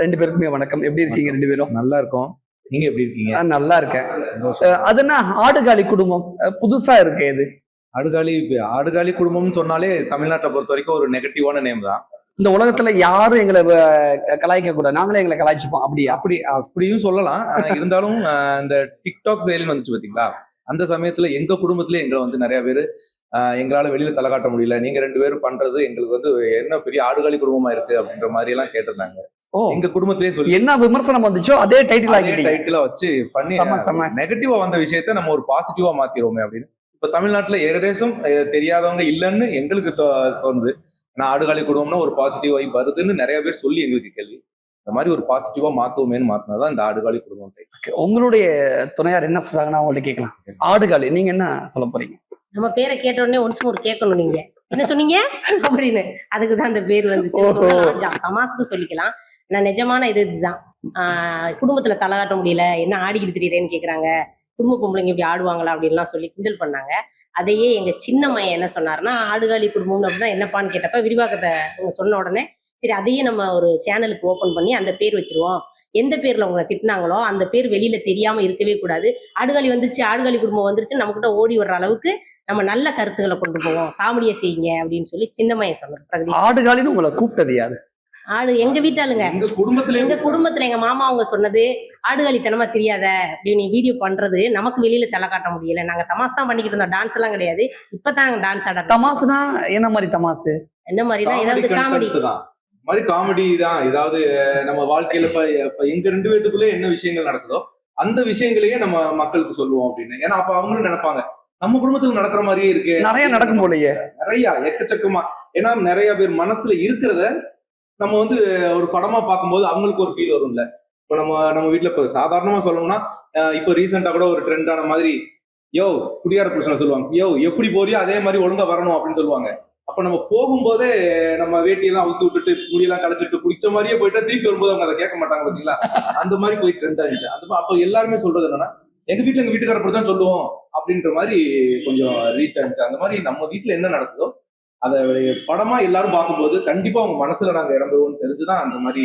2 பேருக்குமே வணக்கம். எப்படி இருக்கீங்க வணக்கம். 2 பேரும்? நல்லா இருக்கோம். நீங்க எப்படி இருக்கீங்க? நல்லா இருக்கேன். சந்தோஷம். அது என்ன ஆடுகாலி குடும்பம்? புதுசா இருக்கே இது. ஆடுகாலி குடும்பம்னு சொன்னாலே தமிழ்நாட்டை பொறுத்த வரைக்கும் ஒரு நெகட்டிவான நேம் தான். இந்த உலகத்துல யாரும் எங்கள கலாய்க்க கூடாது. நாங்களே எங்கள கலாய்ச்சுப்போம். அப்படியா? அப்படியும் சொல்லலாம். இருந்தாலும் இந்த டிக்டாக் செயலின்னு வந்துச்சு பாத்தீங்களா? அந்த சமயத்துல எங்க குடும்பத்திலே எங்களை வந்து நிறைய பேரு எங்களால வெளியில தலை காட்ட முடியல. நீங்க 2 பேரும் பண்றது எங்களுக்கு வந்து என்ன பெரிய ஆடுகாலி குடும்பமா இருக்கு அப்படின்ற மாதிரி எல்லாம் கேட்டிருந்தாங்க. ஓ! எங்க குடும்பத்திலே சொல்லி என்ன விமர்சனம் வந்துச்சோ அதே டைட்டில் ஆக்கிட்டீங்க. டைட்டிலா வச்சு பண்ணி செம. நெகட்டிவா வந்த விஷயத்த நம்ம ஒரு பாசிட்டிவா மாத்திரோமே அப்படின்னு. இப்ப தமிழ்நாட்டுல ஏகதேசம் தெரியாதவங்க இல்லைன்னு எங்களுக்கு தோணுது. நான் ஆடுகாலி குடும்பம்னா ஒரு பாசிட்டிவ் வைப் வருதுன்னு நிறைய பேர் சொல்லி எங்களுக்கு கேள்வி. இந்த மாதிரி ஒரு பாசிட்டிவா மாத்துவோமேன்னு மாத்தினதான் இந்த ஆடுகாலி குடும்பம். உங்களுடைய துணையார் என்ன சொல்றாங்கன்னா அவங்கள்ட்ட கேட்கலாம். ஆடுகாலி நீங்க என்ன சொல்ல போறீங்க? நம்ம பேரை கேட்ட உடனே ஒன்ஸ் மோர் கேட்கணும். நீங்க என்ன சொன்னீங்க அப்படின்னு அதுக்குதான் அந்த பேர் வந்து தமாசுக்கு சொல்லிக்கலாம். நான் நிஜமான இதுதான். குடும்பத்துல தலகாட்ட முடியல, என்ன ஆடிக்கிட்டு திரியறேன்னு கேக்குறாங்க. குடும்ப பொம்பளைங்க இப்படி ஆடுவாங்களா அப்படின்லாம் சொல்லி கிண்டல் பண்ணாங்க. அதையே எங்க சின்ன மையன் என்ன சொன்னாருன்னா, ஆடுகாலி குடும்பம்னு அப்படின்னா என்னப்பான்னு கேட்டப்ப விரிவாக்கத்தை அவங்க சொன்ன உடனே சரி அதையே நம்ம ஒரு சேனலுக்கு ஓபன் பண்ணி அந்த பேர் வச்சிருவோம். எந்த பேர்ல உங்களை திட்டினாங்களோ அந்த பேர் வெளியில தெரியாம இருக்கவே கூடாது. ஆடுகாலி வந்துருச்சு, ஆடுகாலி குடும்பம் வந்துருச்சு நமக்கிட்ட ஓடி வர்ற அளவுக்கு நம்ம நல்ல கருத்துக்களை கொண்டு போவோம், காமெடியை செய்யுங்க அப்படின்னு சொல்லி சின்னமையை சொன்னார். ஆடுகாலின்னு உங்களை கூப்பிட்டது யாரு? எங்க வீட்டாளுங்க. எங்க குடும்பத்துல எங்க மாமா அவங்க சொன்னது, ஆடுகாலித்தனமா தெரியாத அப்படி நீ வீடியோ பண்றது நமக்கு வெளியில தலை காட்ட முடியல, நாங்க தமாஸ் தான் பண்ணிக்கிட்டு இருந்தோம், டான்ஸ் எல்லாம் கிடையாது, இப்பதான் டான்ஸ் ஆட. தமாசுனா என்ன மாதிரி தமாசு? என்ன மாதிரினா ஏதாவது காமெடி மாதிரி காமெடி தான். ஏதாவது நம்ம வாழ்க்கையில இப்ப எங்க 2 பேத்துக்குள்ளே என்ன விஷயங்கள் நடக்குதோ அந்த விஷயங்களையே நம்ம மக்களுக்கு சொல்லுவோம் அப்படின்னு. ஏன்னா அப்ப அவங்களும் நினைப்பாங்க நம்ம குடும்பத்துல நடக்கிற மாதிரியே இருக்கு. நிறைய நடக்கும் போலயே. நிறைய எக்கச்சக்கமா. ஏன்னா நிறைய பேர் மனசுல இருக்கிறத நம்ம வந்து ஒரு படமா பார்க்கும்போது அவங்களுக்கு ஒரு ஃபீல் வரும்ல. இப்ப நம்ம வீட்டுல இப்ப சாதாரணமா சொல்லணும்னா இப்ப ரீசெண்டா கூட ஒரு ட்ரெண்டான மாதிரி யோ குடியார புருஷனை சொல்லுவாங்க, யோ எப்படி போறியோ அதே மாதிரி ஒழுங்கா வரணும் அப்படின்னு சொல்லுவாங்க. அப்ப நம்ம போகும்போதே நம்ம வேட்டியெல்லாம் அவுத்து விட்டுட்டு முடியெல்லாம் களைச்சிட்டு குடிச்ச மாதிரியே போயிட்டா திருப்பி வரும்போது அவங்க அதை கேட்க மாட்டாங்க பாத்தீங்களா? அந்த மாதிரி போய் ட்ரெண்ட் ஆயிடுச்சு. அப்ப எல்லாருமே சொல்றது என்னன்னா எங்க வீட்டுல எங்க வீட்டுக்காரப்படி தான் சொல்லுவோம் அப்படின்ற மாதிரி கொஞ்சம் ரீச் ஆயிடுச்சு. அந்த மாதிரி நம்ம வீட்டுல என்ன நடக்குதோ அதை படமா எல்லாரும் பார்க்கும்போது கண்டிப்பா அவங்க மனசுல நாங்க இறந்துவோம்னு தெரிஞ்சுதான் அந்த மாதிரி